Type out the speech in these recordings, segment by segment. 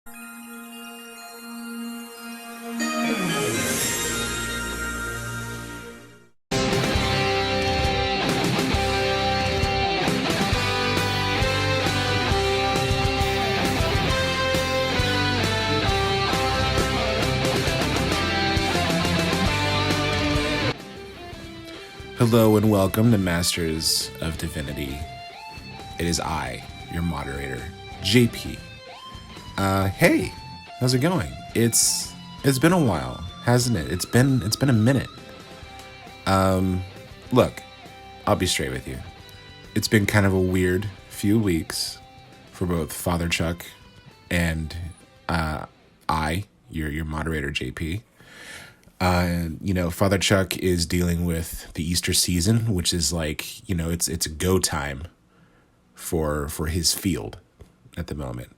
Hello and welcome to Masters of Divinity. It is I, your moderator, JP. Hey, how's it going? It's been a while, hasn't it? It's been a minute. Look, I'll be straight with you. It's been kind of a weird few weeks for both Father Chuck and I, your moderator, JP. Father Chuck is dealing with the Easter season, which is like, it's a go time for his field at the moment.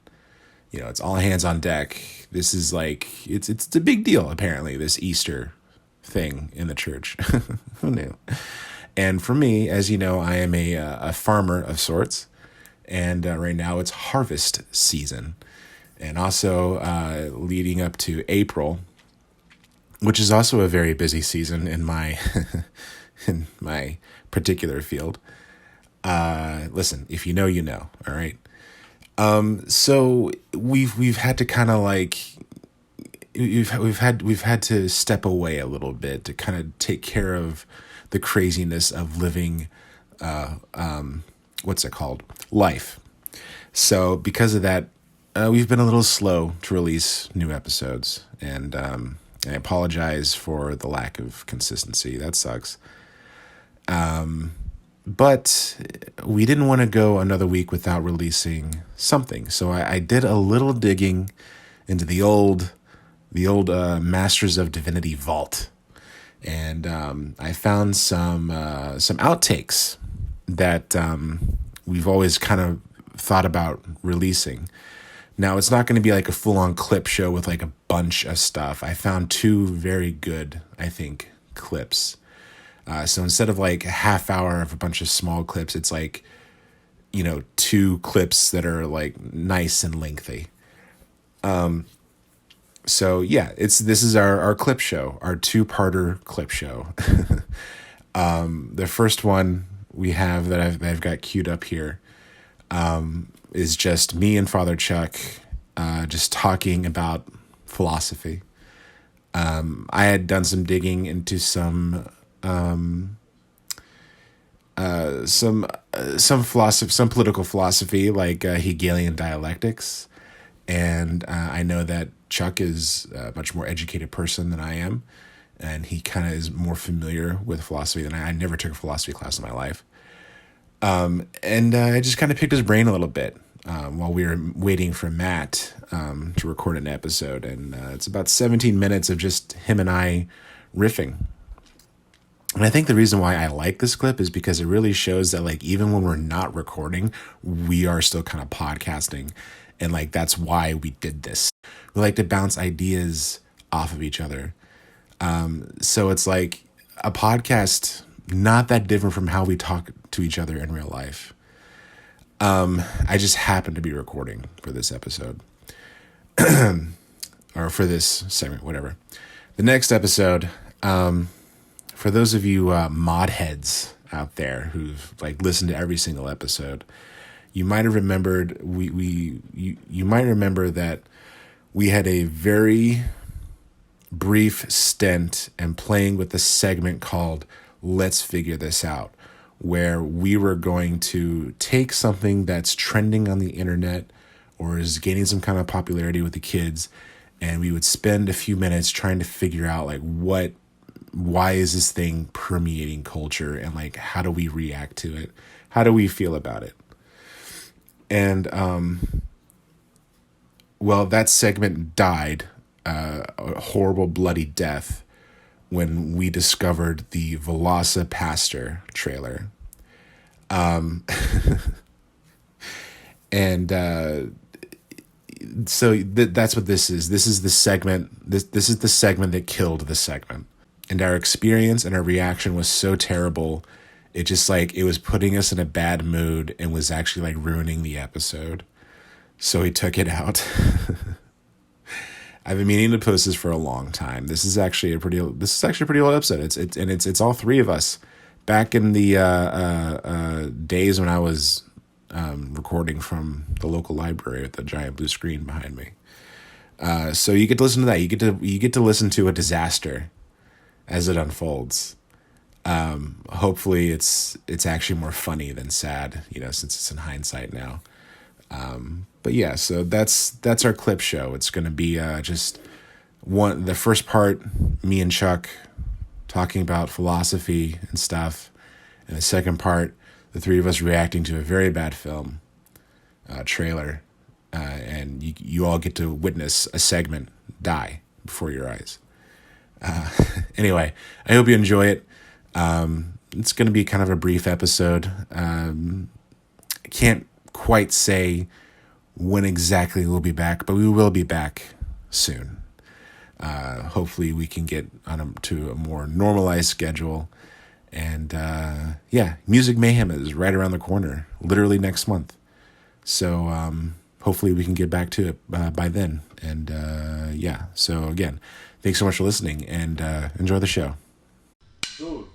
It's all hands on deck. This is like, it's a big deal, apparently, this Easter thing in the church. Who knew? And for me, as you know, I am a farmer of sorts. And right now it's harvest season. And also leading up to April, which is also a very busy season in my in my particular field. Listen, if you know, you know. All right. So we've had to kind of like we've had to step away a little bit to kind of take care of the craziness of living. What's it called? Life. So because of that, we've been a little slow to release new episodes, and I apologize for the lack of consistency. That sucks. But we didn't want to go another week without releasing something. So I did a little digging into the old Masters of Divinity vault. And I found some outtakes that we've always kind of thought about releasing. Now, it's not going to be like a full-on clip show with like a bunch of stuff. I found two very good, I think, clips. So instead of like a half hour of a bunch of small clips, it's like, two clips that are like nice and lengthy. So yeah, this is our clip show, our two-parter clip show. The first one we have that I've got queued up here, is just me and Father Chuck just talking about philosophy. I had done some digging into some philosophy, some political philosophy, like Hegelian dialectics. And I know that Chuck is a much more educated person than I am, and he kind of is more familiar with philosophy than I never took a philosophy class in my life. And I just kind of picked his brain a little bit while we were waiting for Matt to record an episode. And it's about 17 minutes of just him and I riffing. And I think the reason why I like this clip is because it really shows that, like, even when we're not recording, we are still kind of podcasting. And, like, that's why we did this. We like to bounce ideas off of each other. So it's like a podcast, not that different from how we talk to each other in real life. I just happened to be recording for this episode. Or for this segment, whatever. The next episode, for those of you MoD heads out there who've like listened to every single episode, you might have remembered you might remember that we had a very brief stint in playing with a segment called Let's Figure This Out, where we were going to take something that's trending on the internet or is gaining some kind of popularity with the kids, and we would spend a few minutes trying to figure out like why is this thing permeating culture, and like how do we react to it? How do we feel about it? And well, that segment died a horrible bloody death when we discovered the PHILOSOPASTOR trailer. So that's what this is. This is the segment. This is the segment that killed the segment. And our experience and our reaction was so terrible. It just like, it was putting us in a bad mood and was actually like ruining the episode. So we took it out. I've been meaning to post this for a long time. This is actually a pretty old episode. It's all three of us back in the days when I was recording from the local library with the giant blue screen behind me. So you get to listen to that. You get to listen to a disaster as it unfolds. Hopefully it's actually more funny than sad, since it's in hindsight now. But yeah, so that's our clip show. It's going to be just the first part, me and Chuck talking about philosophy and stuff, and the second part, the three of us reacting to a very bad film trailer, and you all get to witness a segment die before your eyes. Anyway, I hope you enjoy it. It's going to be kind of a brief episode. I can't quite say when exactly we'll be back, but we will be back soon. Hopefully we can get to a more normalized schedule. And Music Mayhem is right around the corner, literally next month. So hopefully we can get back to it by then. And so again, thanks so much for listening, and enjoy the show. Ooh.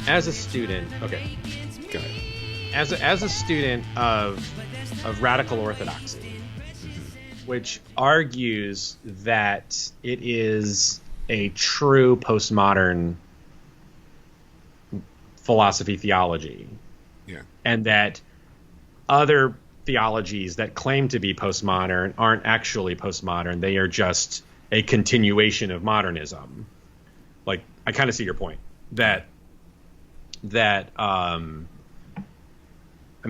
As a student, okay, go ahead. As a student of radical orthodoxy, which argues that it is a true postmodern philosophy theology, and that other theologies that claim to be postmodern aren't actually postmodern; they are just a continuation of modernism. Like, I kind of see your point that I mean,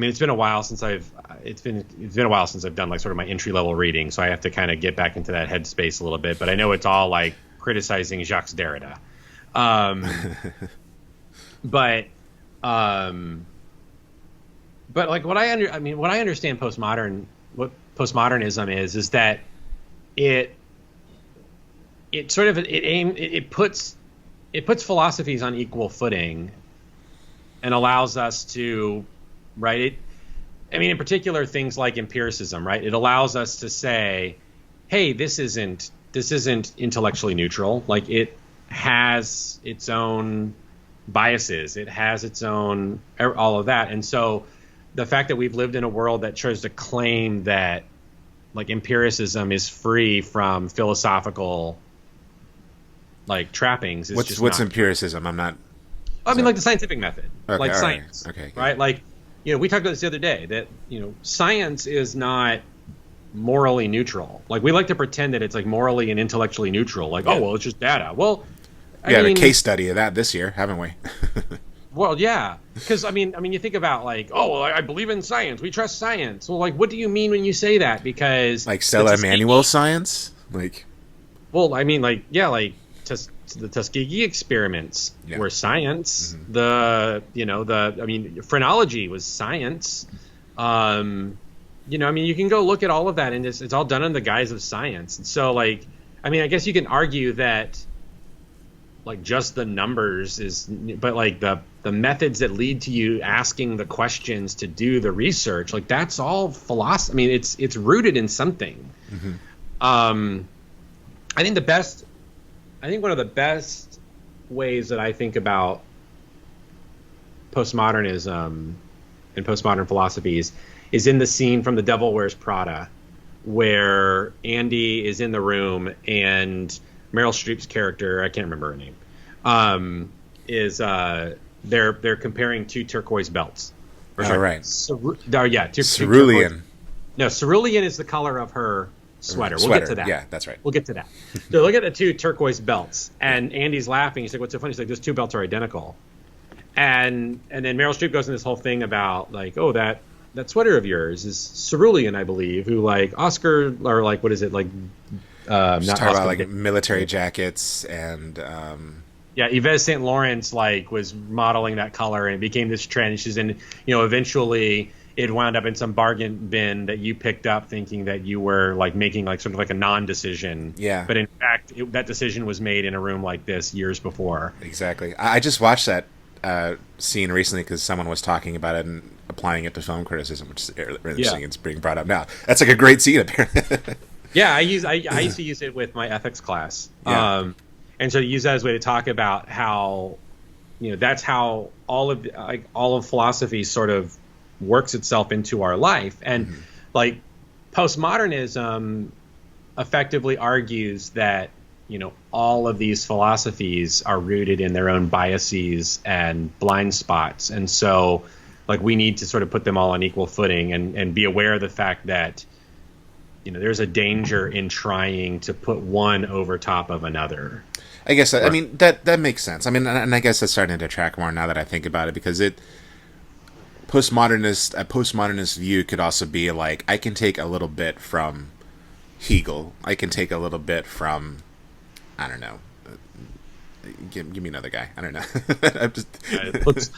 it's been a while since I've done like sort of my entry level reading, so I have to kind of get back into that headspace a little bit. But I know it's all like criticizing Jacques Derrida. But like what I understand what postmodernism is that it puts philosophies on equal footing and allows us to, right? In particular, things like empiricism, right? It allows us to say, hey, this isn't intellectually neutral. Like, it has its own biases. It has its own, all of that. And so the fact that we've lived in a world that tries to claim that, like, empiricism is free from philosophical, like, trappings is what's empiricism? I'm not... like the scientific method, okay, like science, right. Okay, right? Like, we talked about this the other day, that, science is not morally neutral. Like, we like to pretend that it's like morally and intellectually neutral. Like, oh, well, it's just data. Well, we had a case study of that this year, haven't we? Well, yeah, because I mean, you think about like, oh, well, I believe in science. We trust science. Well, like, what do you mean when you say that? Because like Stella Emanuel science, like. Well, I mean, like, yeah, like the Tuskegee experiments were science. Mm-hmm. Phrenology was science. You can go look at all of that, and it's all done in the guise of science. And so, like, I guess you can argue that, like, just the numbers but like the methods that lead to you asking the questions to do the research, like, that's all philosophy. It's rooted in something. Mm-hmm. I think one of the best ways that I think about postmodernism and postmodern philosophies is in the scene from The Devil Wears Prada, where Andy is in the room and Meryl Streep's character, I can't remember her name, is they're comparing two turquoise belts. Right. Cerulean. No, cerulean is the color of her sweater. We'll get to that. Yeah, that's right. We'll get to that. So look at the two turquoise belts, and Andy's laughing. He's like, "What's so funny?" He's like, "Those two belts are identical." And then Meryl Streep goes in this whole thing about like, "Oh, that sweater of yours is cerulean, I believe." Who like Oscar or like what is it like? Not talking about like military jackets and. Yeah, Yves Saint Laurent like was modeling that color, and it became this trend. She's in, eventually it wound up in some bargain bin that you picked up thinking that you were like making like sort of like a non-decision. Yeah. But in fact, that decision was made in a room like this years before. Exactly. I just watched that scene recently because someone was talking about it and applying it to film criticism, which is really interesting. It's being brought up now. That's like a great scene, apparently. Yeah, I used to use it with my ethics class. Yeah. And so to use that as a way to talk about how, that's how all of philosophy sort of works itself into our life. And like postmodernism effectively argues that, all of these philosophies are rooted in their own biases and blind spots. And so like we need to sort of put them all on equal footing and be aware of the fact that, there's a danger in trying to put one over top of another. I guess, I mean, that makes sense. I mean, and I guess that's starting to track more now that I think about it, because a postmodernist view could also be like, I can take a little bit from Hegel. I can take a little bit from, I don't know, give me another guy. I don't know.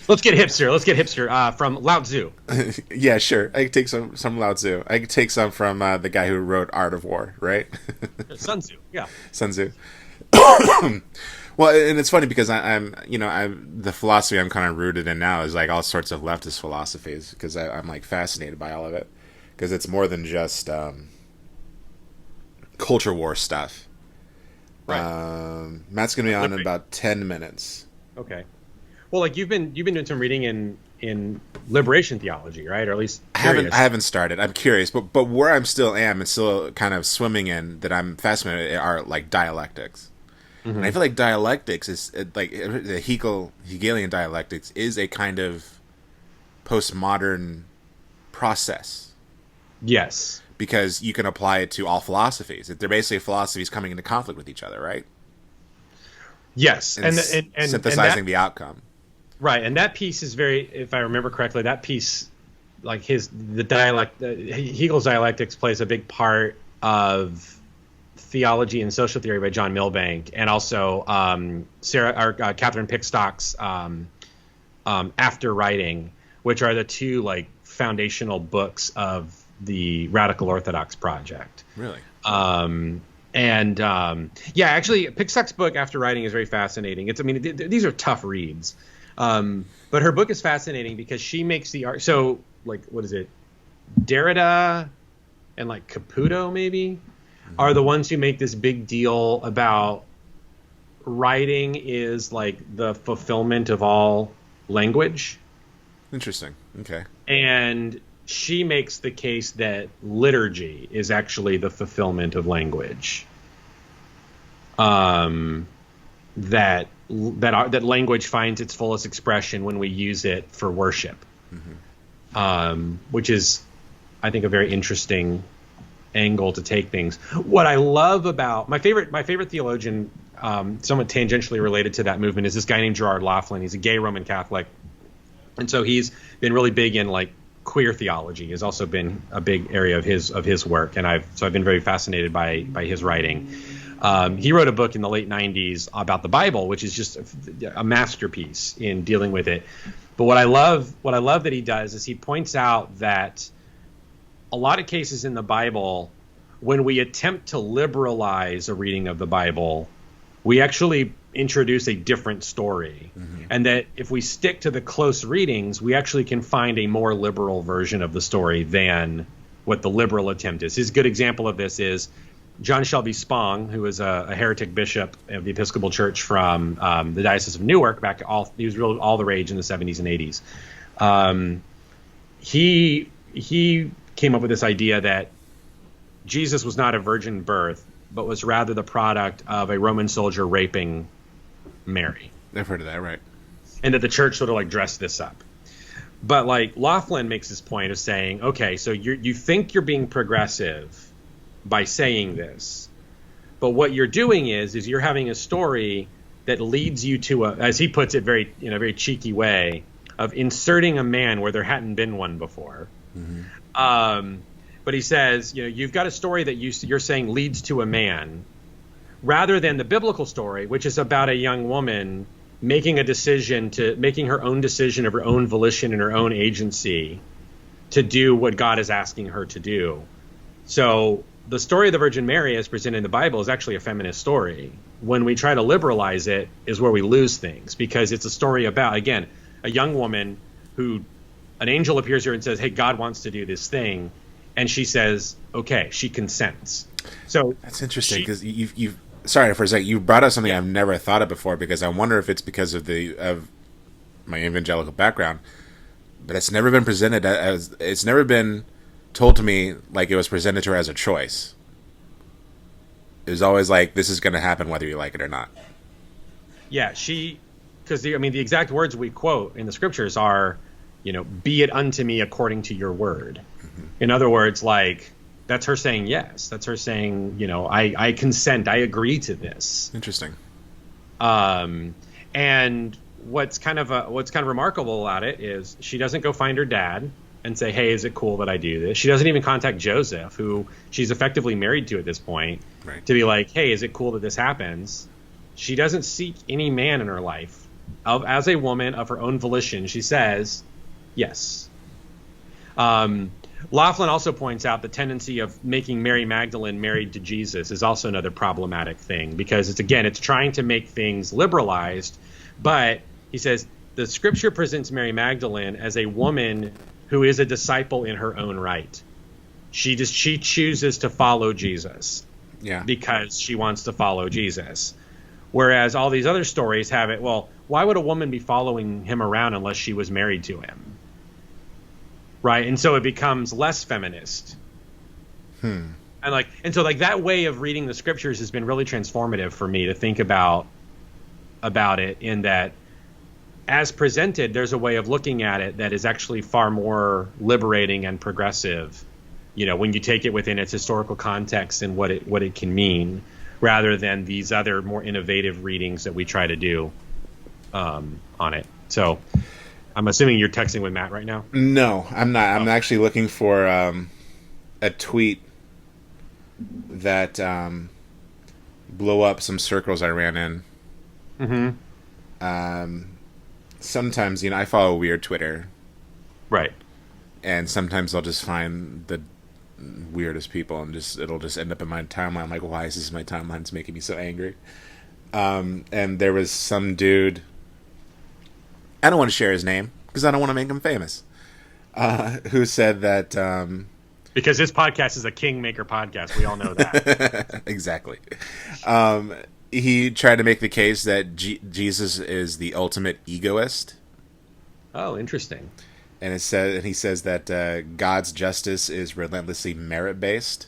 Let's get hipster. Let's get hipster from Lao Tzu. Yeah, sure. I can take some Lao Tzu. I can take some from the guy who wrote Art of War, right? Sun Tzu. Yeah. Sun Tzu. Well, and it's funny because I'm the philosophy I'm kind of rooted in now is like all sorts of leftist philosophies, because I'm like fascinated by all of it, because it's more than just culture war stuff. Right. Matt's gonna be on in about 10 minutes. Okay. Well, like you've been doing some reading in liberation theology, right? Or at least I haven't started. I'm curious, but where I'm still kind of swimming in that I'm fascinated are like dialectics. Mm-hmm. And I feel like dialectics is like the Hegelian dialectics is a kind of postmodern process. Yes. Because you can apply it to all philosophies. They're basically philosophies coming into conflict with each other, right? Yes. And synthesizing the outcome. Right. And that piece is very, if I remember correctly, that piece, like Hegel's dialectics plays a big part of Theology and Social Theory by John Milbank, and also Catherine Pickstock's After Writing, which are the two like foundational books of the Radical Orthodox project. Really? Actually, Pickstock's book After Writing is very fascinating. These are tough reads, but her book is fascinating because she makes the art. So, like, what is it? Derrida and like Caputo maybe are the ones who make this big deal about writing is like the fulfillment of all language. Interesting. Okay. And she makes the case that liturgy is actually the fulfillment of language. That language finds its fullest expression when we use it for worship, which is, I think, a very interesting angle to take things. What I love about my favorite theologian, somewhat tangentially related to that movement, is this guy named Gerard Laughlin. He's a gay Roman Catholic, and so he's been really big in like queer theology. Has also been a big area of his work, and I've been very fascinated by his writing. He wrote a book in the late 90s about the Bible, which is just a masterpiece in dealing with it. But what I love that he does is he points out that a lot of cases in the Bible, when we attempt to liberalize a reading of the Bible, we actually introduce a different story. And that if we stick to the close readings, we actually can find a more liberal version of the story than what the liberal attempt is. His good example of this is John Shelby Spong, who was a heretic bishop of the Episcopal Church from the Diocese of Newark he was really all the rage in the 70s and 80s. He came up with this idea that Jesus was not a virgin birth, but was rather the product of a Roman soldier raping Mary. I've heard of that, right? And that the church sort of like dressed this up. But like Laughlin makes this point of saying, okay, so you think you're being progressive by saying this, but what you're doing is you're having a story that leads you to a, as he puts it, in a very cheeky way, of inserting a man where there hadn't been one before. Mm-hmm. But he says, you've got a story that you're saying leads to a man, rather than the biblical story, which is about a young woman making her own decision of her own volition and her own agency to do what God is asking her to do. So the story of the Virgin Mary as presented in the Bible is actually a feminist story. When we try to liberalize it is where we lose things, because it's a story about, again, a young woman who an angel appears here and says, hey, God wants to do this thing. And she says, okay, she consents. So that's interesting, because you've sorry for a second. You brought up something I've never thought of before, because I wonder if it's because of my evangelical background, but it's never been presented as, it's never been told to me like it was presented to her as a choice. It was always like, this is going to happen whether you like it or not. Yeah, because the exact words we quote in the scriptures are, be it unto me according to your word. Mm-hmm. In other words, like, that's her saying yes. That's her saying, I consent. I agree to this. Interesting. And what's kind of remarkable about it is she doesn't go find her dad and say, hey, is it cool that I do this? She doesn't even contact Joseph, who she's effectively married to at this point, right, to be like, hey, is it cool that this happens? She doesn't seek any man in her life. As a woman of her own volition, she says yes. Laughlin also points out the tendency of making Mary Magdalene married to Jesus is also another problematic thing, because it's trying to make things liberalized. But he says the scripture presents Mary Magdalene as a woman who is a disciple in her own right. She chooses to follow Jesus, because she wants to follow Jesus. Whereas all these other stories have it, well, why would a woman be following him around unless she was married to him? Right, and so it becomes less feminist. And so that way of reading the scriptures has been really transformative for me to think about it, in that as presented, there's a way of looking at it that is actually far more liberating and progressive, when you take it within its historical context and what it can mean, rather than these other more innovative readings that we try to do on it. So I'm assuming you're texting with Matt right now? No, I'm not. I'm actually looking for a tweet that blew up some circles I ran in. Mm-hmm. Sometimes, I follow weird Twitter. Right. And sometimes I'll just find the weirdest people, and it'll just end up in my timeline. I'm like, why is this my timeline? It's making me so angry. And there was some dude, I don't want to share his name because I don't want to make him famous, who said that because this podcast is a kingmaker podcast, we all know that. Exactly. He tried to make the case that Jesus is the ultimate egoist. Oh, interesting. And he says that God's justice is relentlessly merit-based,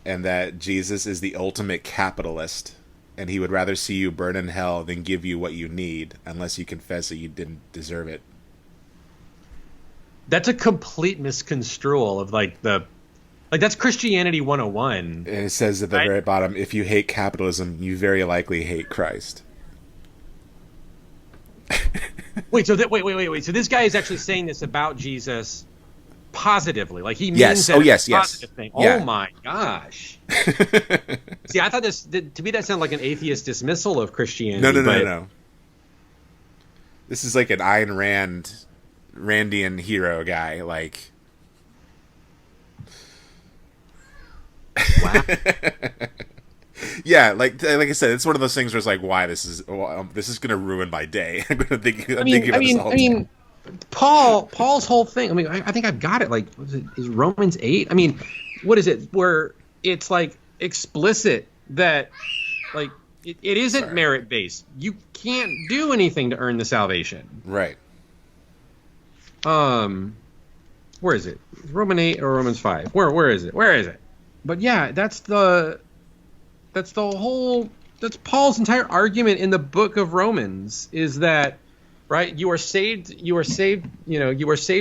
and that Jesus is the ultimate capitalist, and he would rather see you burn in hell than give you what you need, unless you confess that you didn't deserve it. That's a complete misconstrual of that's Christianity 101. And it says at the very bottom, if you hate capitalism, you very likely hate Christ. Wait. So this guy is actually saying this about Jesus positively. Like he means that yes. positive thing. Yeah. Oh my gosh. See, I thought to me that sounded like an atheist dismissal of Christianity. No. This is like an Ayn Randian hero guy. Like, wow. Yeah, like I said, it's one of those things where it's like, why this is going to ruin my day. I'm going to think about this all day. Paul's whole thing. I think I've got it. Like, is Romans 8? What is it? Where it's like explicit that like it isn't merit based. You can't do anything to earn the salvation. Right. What Where is it? Roman 8 or Romans 5? Where is it? Where is it? But yeah, that's Paul's entire argument in the book of Romans is that, right? You are saved, you are saved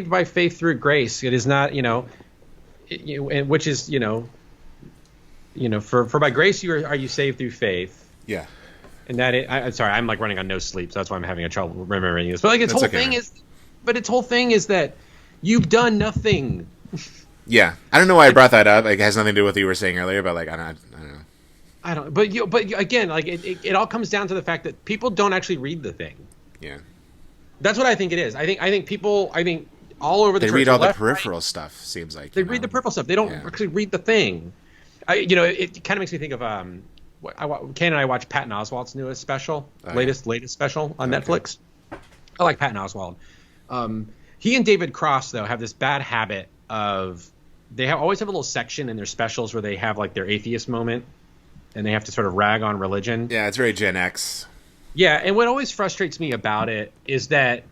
by faith through grace. It is not, which is, for by grace are you saved through faith. Yeah. And I'm sorry, I'm like running on no sleep, so that's why I'm having a trouble remembering this. But like its whole thing is that you've done nothing. Yeah, I don't know why I brought that up. Like, it has nothing to do with what you were saying earlier, but like, I don't know. But again, like it all comes down to the fact that people don't actually read the thing. Yeah. That's what I think it is. I think people all over the church, they read all the peripheral stuff. Seems like they read the peripheral stuff. They don't actually read the thing. It kind of makes me think of Kane and I watched Patton Oswalt's newest special, latest special on Netflix. I like Patton Oswalt. He and David Cross though have this bad habit of always have a little section in their specials where they have like their atheist moment, and they have to sort of rag on religion. Yeah, it's very Gen X. Yeah, and what always frustrates me about it is that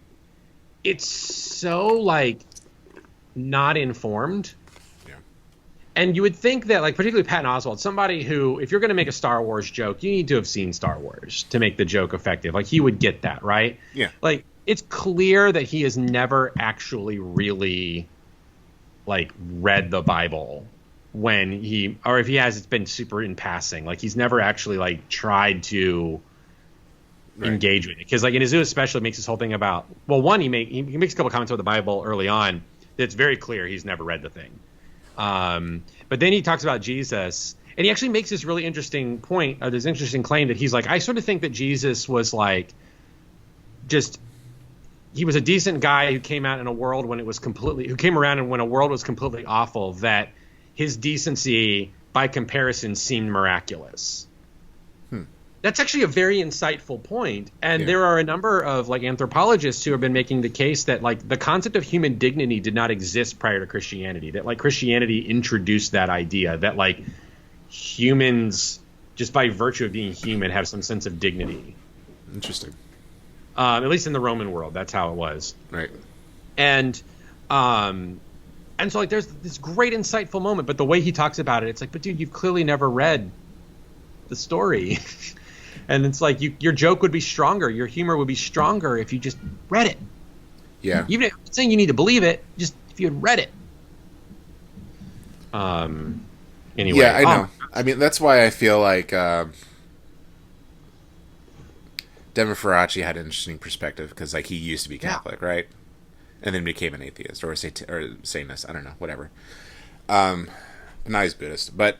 it's so like not informed. Yeah. And you would think that, like, particularly Patton Oswalt, somebody who, if you're going to make a Star Wars joke, you need to have seen Star Wars to make the joke effective. Like, he would get that, right? Yeah. Like, it's clear that he has never actually really, like, read the Bible or if he has, it's been super in passing. Like, he's never actually, like, tried to engage with it. Because, like, in his newest special, he makes this whole thing about, well, one, he makes a couple comments about the Bible early on that's very clear he's never read the thing. But then he talks about Jesus, and he actually makes this really interesting point, this interesting claim that he's like, I sort of think that Jesus was like, he was a decent guy who came out in a world when who came around and when a world was completely awful, that his decency by comparison seemed miraculous. That's actually a very insightful point. And there are a number of like anthropologists who have been making the case that like the concept of human dignity did not exist prior to Christianity, that like Christianity introduced that idea that like humans, just by virtue of being human, have some sense of dignity. Interesting. At least in the Roman world, that's how it was. Right. And so like there's this great insightful moment, but the way he talks about it, it's like, but dude, you've clearly never read the story. And it's like your joke would be stronger, your humor would be stronger if you just read it. Yeah. Even if I'm not saying you need to believe it, just if you had read it. Anyway. Yeah, I know. I mean, that's why I feel like Devin Faraci had an interesting perspective, because like he used to be Catholic, right? And then became an atheist or Satanist. I don't know, whatever. Now he's Buddhist, but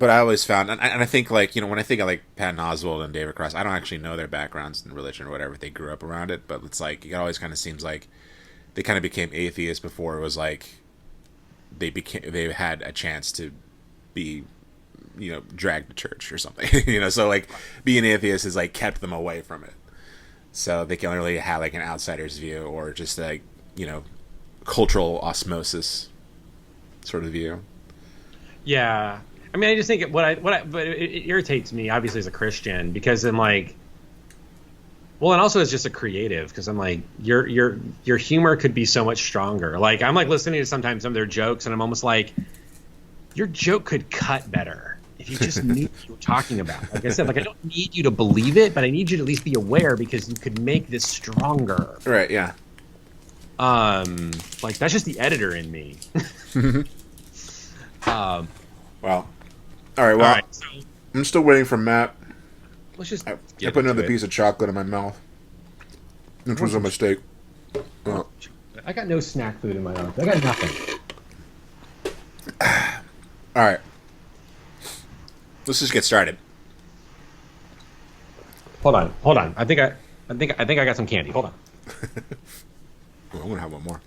I always found, and I think like, when I think of like Patton Oswalt and David Cross, I don't actually know their backgrounds in religion or whatever, they grew up around it, but it's like, it always kind of seems like they kind of became atheists before it was like they had a chance to be, dragged to church or something, so like being atheist has like kept them away from it. So they can really have like an outsider's view or just like, cultural osmosis sort of view. Yeah. I mean, I just think but it irritates me, obviously, as a Christian, because I'm like, well, and also as just a creative, because I'm like, your humor could be so much stronger. Like, I'm like listening to sometimes some of their jokes, and I'm almost like, your joke could cut better if you just knew what you were talking about. Like I said, like I don't need you to believe it, but I need you to at least be aware, because you could make this stronger. Right? Yeah. Like that's just the editor in me. Well. All right, so I'm still waiting for Matt. Let's just. I put another piece of chocolate in my mouth, which was a mistake. I got no snack food in my mouth. I got nothing. All right, let's just get started. Hold on. I think I got some candy. Hold on. Well, I'm gonna have one more.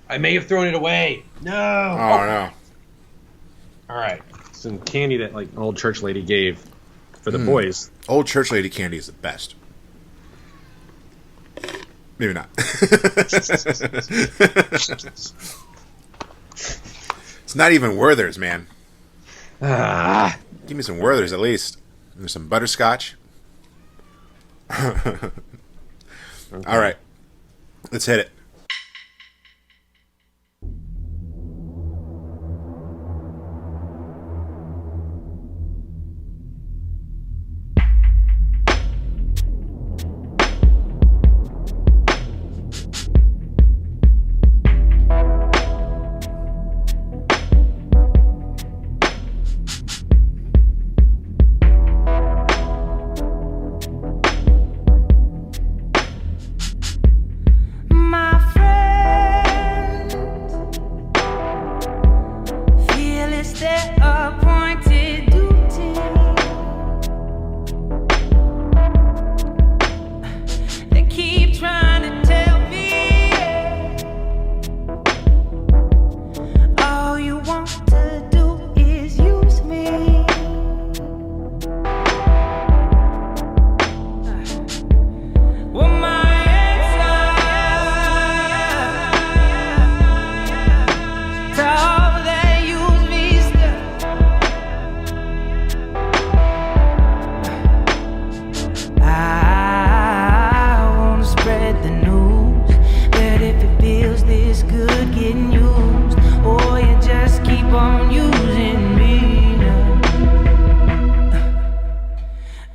I may have thrown it away. No. Oh, no. All right. Some candy that like an old church lady gave for the boys. Old church lady candy is the best. Maybe not. It's not even Werther's, man. Ah. Give me some Werther's at least. There's some butterscotch. All right, let's hit it.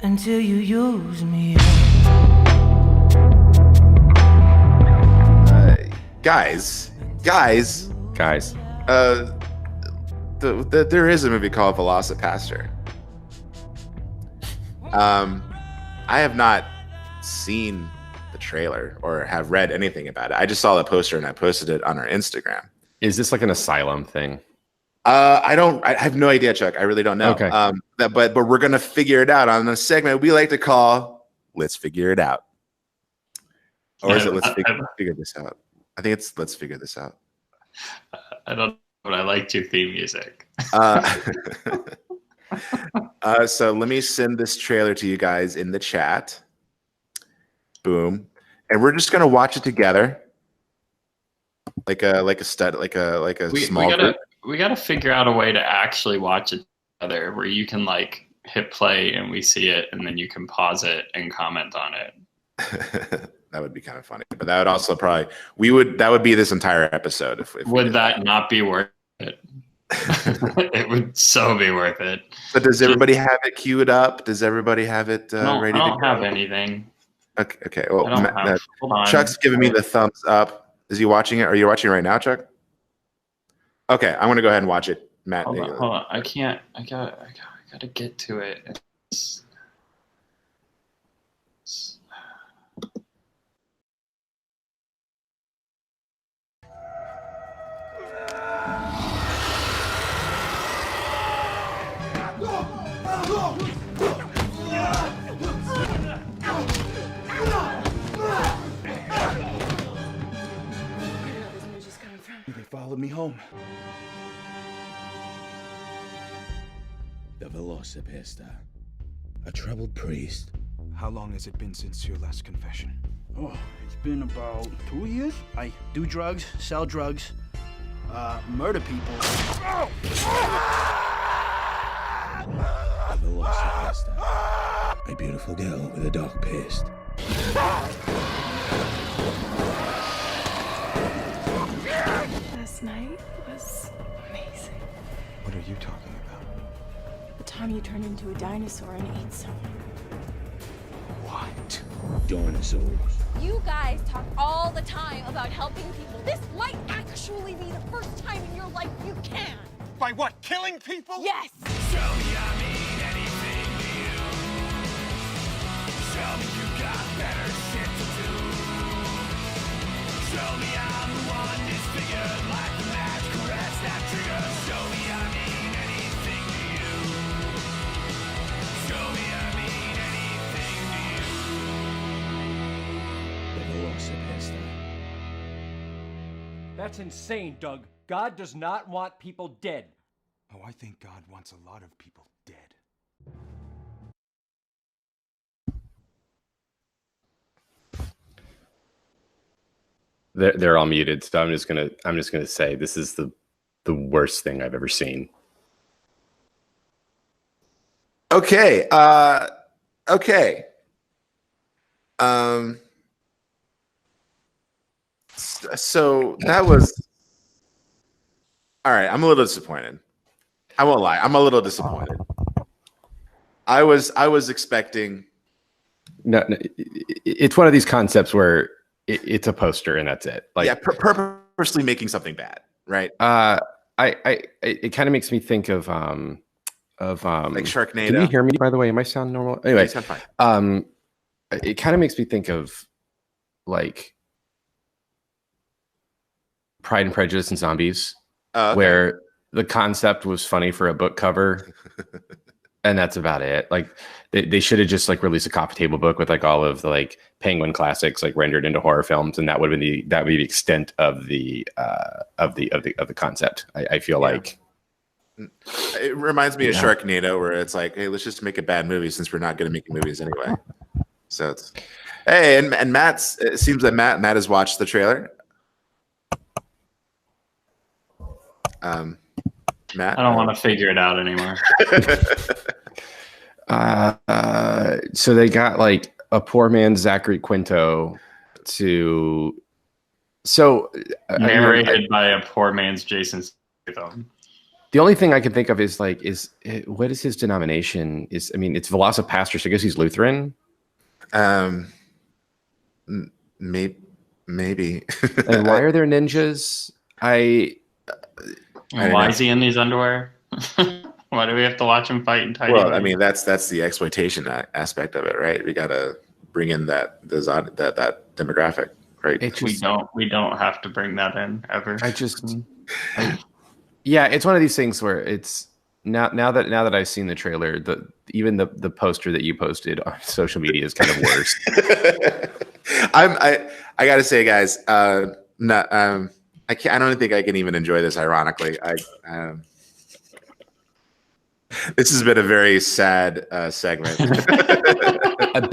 Until you use me. Guys. There is a movie called PHILOSOPASTOR. I have not seen the trailer or have read anything about it. I just saw the poster and I posted it on our Instagram. Is this like an asylum thing? I have no idea, Chuck. I really don't know. Okay. But we're gonna figure it out on the segment we like to call "Let's Figure It Out," or is it "Let's figure this out"? I think it's "Let's Figure This Out." I don't know, but I liked your theme music. So let me send this trailer to you guys in the chat. Boom, and we're just gonna watch it together, like a small group. We gotta figure out a way to actually watch it together where you can like hit play and we see it and then you can pause it and comment on it. That would be kind of funny, but that would also probably that would be this entire episode. If would that not be worth it? It would so be worth it. But does everybody have it queued up? Does everybody have it ready to go? I don't have anything. Okay. Well, hold on. Chuck's giving me the thumbs up. Is he watching it? Are you watching it right now, Chuck? Okay, I'm gonna go ahead and watch it, Matt. Hold on. I can't. I gotta get to it. They followed me home. The Velocipastor, a troubled priest. How long has it been since your last confession? Oh, it's been about 2 years. I do drugs, sell drugs, murder people. The Velocipastor, a beautiful girl with a dark past. Last night was amazing. What are you talking about? The time you turned into a dinosaur and ate someone. What? Dinosaurs. You guys talk all the time about helping people. This might actually be the first time in your life you can. By what? Killing people? Yes. Show me I mean anything to you. Show me you got better shit to do. Show me I'm the one disfigured like the match caress that trigger. Show me I mean anything to you. Show me I mean anything to you. The Velocipastor. That's insane, Doug. God does not want people dead. Oh, I think God wants a lot of people dead. They're all muted, so I'm just gonna say this is the worst thing I've ever seen. Okay. Okay. So that was all right. I'm a little disappointed. I won't lie. I'm a little disappointed. I was expecting. No, it's one of these concepts where it's a poster and that's it. Like, yeah, purposely making something bad, right? It kind of makes me think of like Sharknado. Can you hear me, by the way? Am I sound normal? Anyway, You sound fine. It kind of makes me think of like Pride and Prejudice and Zombies, Okay. where the concept was funny for a book cover, and that's about it. Like they should have just like released a coffee table book with like all of the like Penguin classics like rendered into horror films, and that would be the extent of the concept. I feel like it reminds me of Sharknado, where it's like, hey, let's just make a bad movie since we're not going to make movies anyway. So it's hey, and Matt's. It seems that Matt has watched the trailer. Matt, I don't want to figure it out anymore. So they got like a poor man's Zachary Quinto to narrated by a poor man's Jason Statham. The only thing I can think of is like what is his denomination? It's Velocipastor, so I guess he's Lutheran. Maybe. And why are there ninjas? Why is he in these underwear? Why do we have to watch him fight in tidy? Well, I mean, that's the exploitation aspect of it, right? We got to bring in that demographic, right? We don't have to bring that in ever. Yeah, it's one of these things where it's now that I've seen the trailer, even the poster that you posted on social media is kind of worse. I gotta say, guys, I don't think I can even enjoy this. Ironically, this has been a very sad segment. a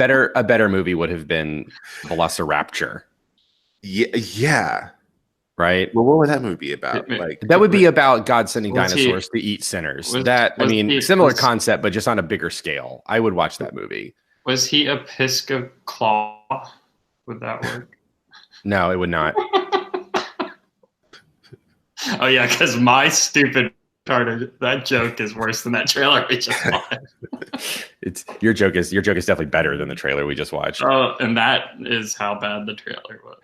better movie would have been Velociraptor. Yeah. Right. Well, what would that movie be about? Like that would be about God sending dinosaurs to eat sinners. Similar concept, but just on a bigger scale. I would watch that movie. Was he Episcoclaw? Would that work? No, it would not. Oh yeah, because my stupid that joke is worse than that trailer we just watched. Your joke is definitely better than the trailer we just watched. Oh, and that is how bad the trailer was.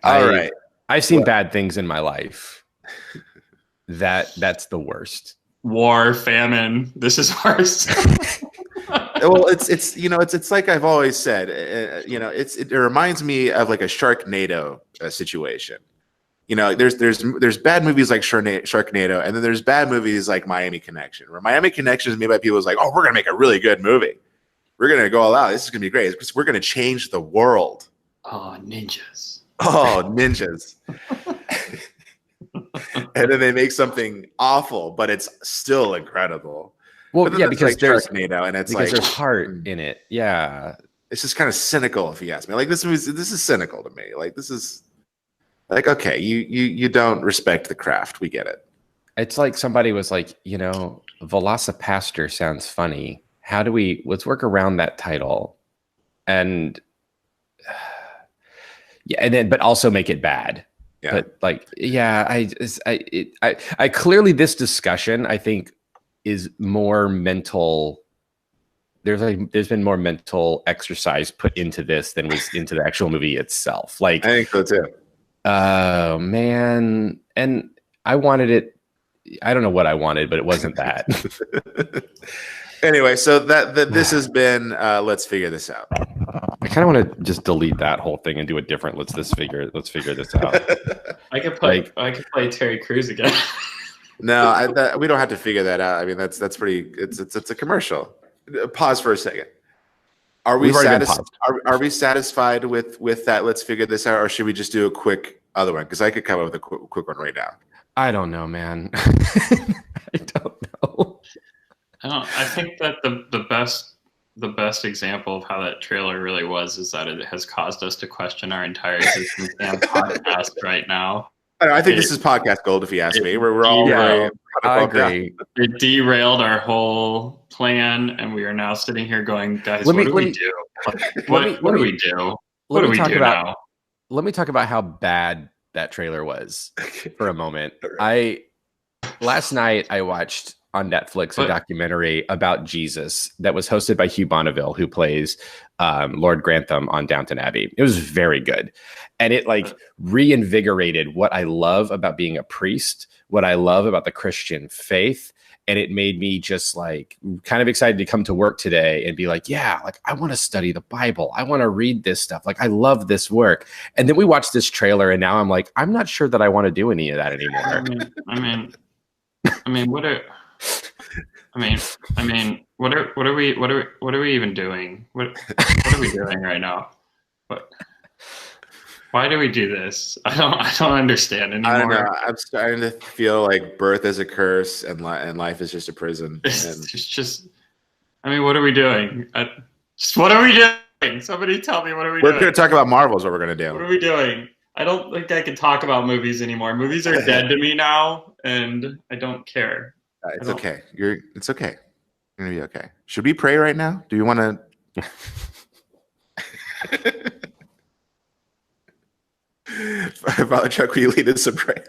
All right. I've seen bad things in my life. That's the worst. War, famine. This is worse. Well, it's like I've always said. It reminds me of like a Sharknado situation. There's bad movies like Sharknado, and then there's bad movies like Miami Connection, where Miami Connection is made by people who's like, oh, we're gonna make a really good movie. We're gonna go all out. This is gonna be great. We're gonna change the world. Oh, ninjas. Oh, ninjas. And then they make something awful, but it's still incredible. Well, yeah, because like there's Sharknado, and it's because like there's heart in it. Yeah, it's just kind of cynical, if you ask me. Like this is cynical to me. Like this is like, okay, you don't respect the craft. We get it. It's like somebody was like, Velocipastor sounds funny. Let's work around that title, and but also make it bad. Yeah. But like, yeah, I clearly this discussion I think is more mental. There's been more mental exercise put into this than was into the actual movie itself. Like, I think so too. Oh man, and I wanted it. I don't know what I wanted, but it wasn't that. Anyway, so this has been. Let's figure this out. I kind of want to just delete that whole thing and do a different. Let's figure this out. I could play Terry Crews again. No, we don't have to figure that out. I mean, that's pretty. It's a commercial. Pause for a second. Are we satisfied with that? Let's figure this out, or should we just do a quick other one? Because I could come up with a quick one right now. I don't know, man. I don't know. I think that the best example of how that trailer really was is that it has caused us to question our entire existence and podcast right now. I think this is podcast gold, if you ask me. We're all Yeah, I agree. It derailed our whole plan, and we are now sitting here going, guys, what do we do? What do we do? What do we do now? Let me talk about how bad that trailer was for a moment. Last night I watched on Netflix a documentary about Jesus that was hosted by Hugh Bonneville, who plays Lord Grantham on Downton Abbey. It was very good. And it like reinvigorated what I love about being a priest, what I love about the Christian faith. And it made me just like kind of excited to come to work today and be like, yeah, like I want to study the Bible. I want to read this stuff. Like I love this work. And then we watched this trailer and now I'm like, I'm not sure that I want to do any of that anymore. What are we even doing? What are we doing right now? Why do we do this? I don't understand anymore. I don't know. I'm starting to feel like birth is a curse and life is just a prison. It's just, what are we doing? What are we doing? Somebody tell me, what are we doing? We're going to talk about Marvel is what we're going to do. What are we doing? I don't think I can talk about movies anymore. Movies are dead to me now, and I don't care. It's okay. It's okay. You're going to be okay. Should we pray right now? Do you want to... Father Chuck, will you lead us in prayer?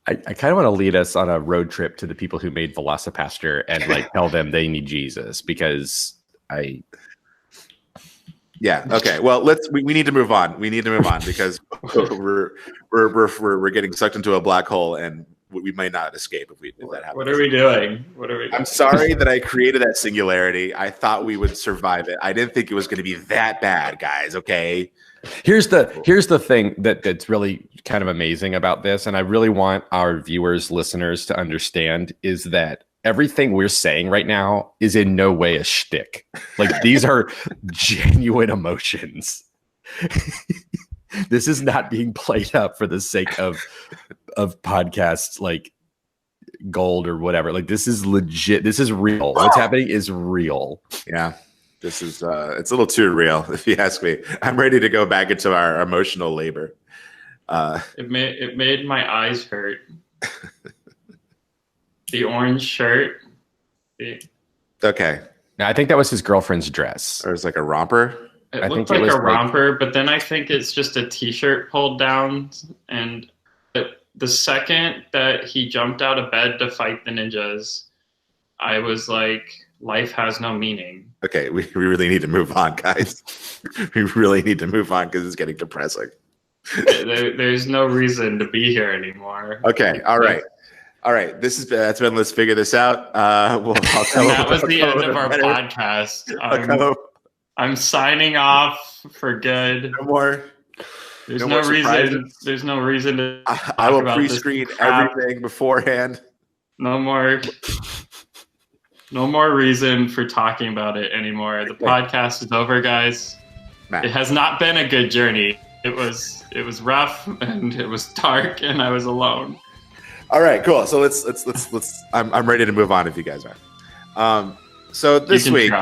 I kind of want to lead us on a road trip to the people who made PHILOSOPASTOR and like tell them they need Jesus because Yeah. Okay. Well, we need to move on. We need to move on because we're getting sucked into a black hole and we might not escape if that happens. What are we doing? I'm sorry that I created that singularity. I thought we would survive it. I didn't think it was going to be that bad, guys. Okay. Here's the thing that's really kind of amazing about this, and I really want our viewers, listeners to understand is that everything we're saying right now is in no way a shtick. Like these are genuine emotions. This is not being played up for the sake of podcasts like gold or whatever. Like this is legit. This is real. What's happening is real. Yeah. This is it's a little too real, if you ask me. I'm ready to go back into our emotional labor. It made my eyes hurt. The orange shirt. Okay. Now I think that was his girlfriend's dress. Or it's like a romper. It looked like a romper, but then I think it's just a t-shirt pulled down. And the second that he jumped out of bed to fight the ninjas, I was like, life has no meaning. Okay, we really need to move on, guys. We really need to move on because it's getting depressing. There's no reason to be here anymore. Okay, all right. That's been Let's Figure This Out. That was the end of our podcast. I'm signing off for good. No more. There's no reason. There's no reason to. I will pre-screen everything beforehand. No more. No more reason for talking about it anymore. The podcast is over, guys. Matt. It has not been a good journey. It was rough and it was dark and I was alone. All right, cool. So let's I'm ready to move on if you guys are. So this week,